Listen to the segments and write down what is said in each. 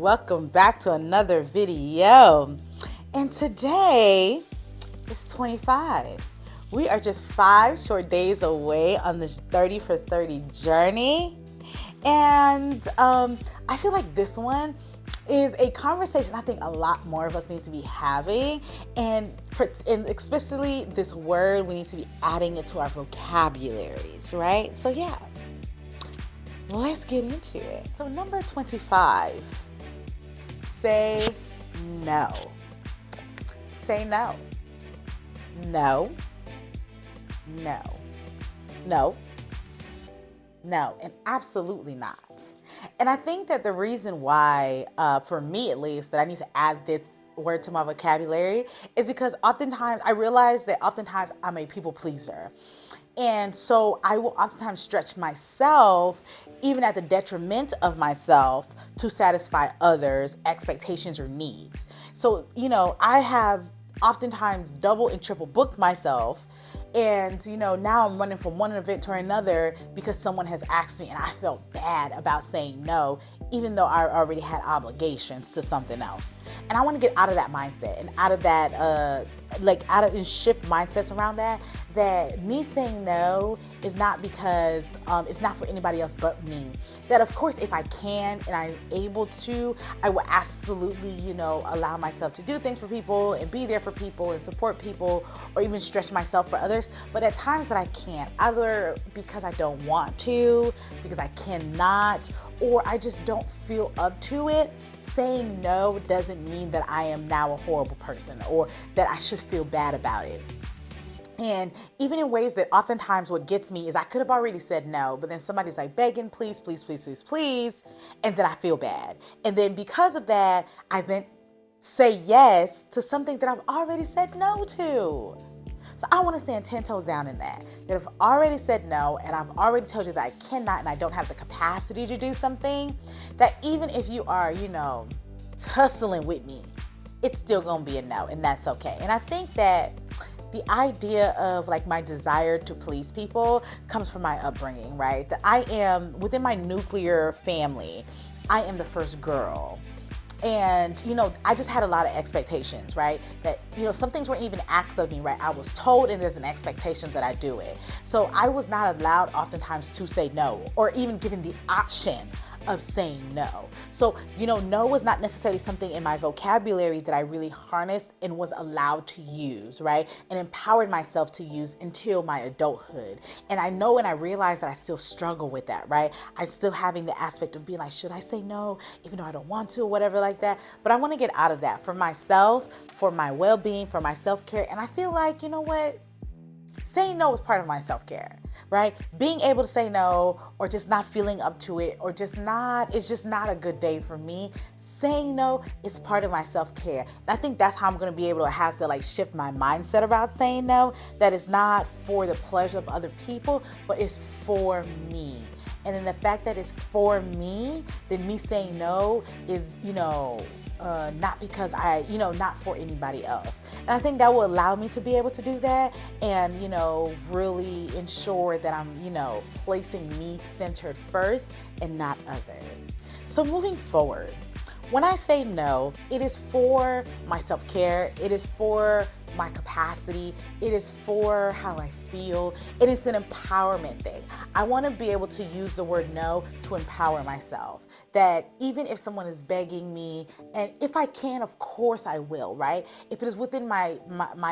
welcome back to another video. And today is 25. We are just 5 short days away on this 30 for 30 journey. And I feel like this one is a conversation I think a lot more of us need to be having, and especially this word, we need to be adding it to our vocabularies, right? So yeah, let's get into it. So number 25, say no. Say no. No. No. No. No, and absolutely not. And I think that the reason why, for me at least, that I need to add this word to my vocabulary is because oftentimes I realize that oftentimes I'm a people pleaser. And so I will oftentimes stretch myself, even at the detriment of myself, to satisfy others' expectations or needs. So, I have oftentimes double and triple booked myself. And, now I'm running from one event to another because someone has asked me and I felt bad about saying no, even though I already had obligations to something else. And I want to get out of that mindset and out of that, and shift mindsets around that me saying no is not because it's not for anybody else but me. That of course, if I can and I'm able to, I will absolutely, allow myself to do things for people and be there for people and support people or even stretch myself for others. But at times that I can't, either because I don't want to, because I cannot, or I just don't feel up to it, saying no doesn't mean that I am now a horrible person or that I should feel bad about it. And even in ways that oftentimes what gets me is I could have already said no, but then somebody's like begging, please, please, please, please, please, and then I feel bad. And then because of that, I then say yes to something that I've already said no to. So I want to stand 10 toes down in that if I've already said no and I've already told you that I cannot and I don't have the capacity to do something, that even if you are, tussling with me, it's still going to be a no, and that's okay. And I think that the idea of my desire to please people comes from my upbringing, right? That I am, within my nuclear family, I am the first girl. And, I just had a lot of expectations, right? That, some things weren't even asked of me, right? I was told and there's an expectation that I do it. So I was not allowed oftentimes to say no, or even given the option of saying no. So, no was not necessarily something in my vocabulary that I really harnessed and was allowed to use, right? And empowered myself to use until my adulthood. And I know and I realize that I still struggle with that, right? I'm still having the aspect of being like, should I say no, even though I don't want to or whatever like that? But I want to get out of that for myself, for my well-being, for my self-care. And I feel like, saying no is part of my self-care, right? Being able to say no or just not feeling up to it or it's just not a good day for me. Saying no is part of my self-care. And I think that's how I'm going to be able to have to shift my mindset about saying no, that it's not for the pleasure of other people, but it's for me. And then the fact that it's for me, then me saying no is, not because not for anybody else. And I think that will allow me to be able to do that and, really ensure that I'm, placing me centered first and not others. So moving forward, when I say no, it is for my self-care, it is for my capacity, it is for how I feel, it is an empowerment thing. I want to be able to use the word no to empower myself. That even if someone is begging me, and if I can, of course I will, right? If it is within my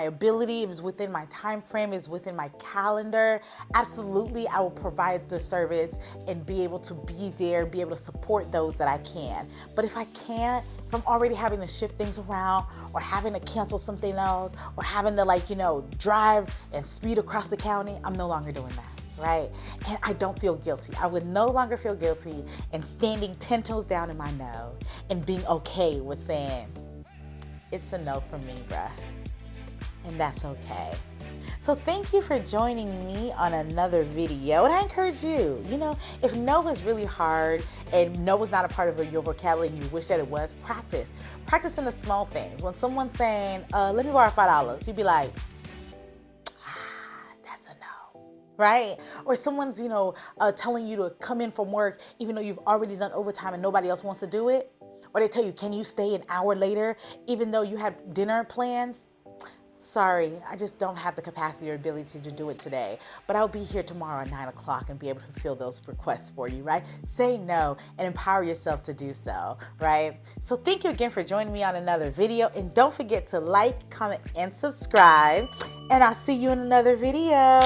ability, if it's within my time frame, if it's within my calendar, absolutely I will provide the service and be able to be there, be able to support those that I can. But if I can't, if I'm already having to shift things around or having to cancel something else or having to drive and speed across the county, I'm no longer doing that. Right? And I don't feel guilty. I would no longer feel guilty in standing 10 toes down in my no and being okay with saying, it's a no from me, bruh. And that's okay. So thank you for joining me on another video. And I encourage you, if no is really hard and no is not a part of your vocabulary and you wish that it was, practice. Practice in the small things. When someone's saying, let me borrow $5, you'd be like, that's a no. right? Or someone's, telling you to come in from work even though you've already done overtime and nobody else wants to do it. Or they tell you, can you stay an hour later even though you had dinner plans? Sorry, I just don't have the capacity or ability to do it today. But I'll be here tomorrow at 9 o'clock and be able to fulfill those requests for you, right? Say no and empower yourself to do so, right? So thank you again for joining me on another video. And don't forget to like, comment, and subscribe. And I'll see you in another video.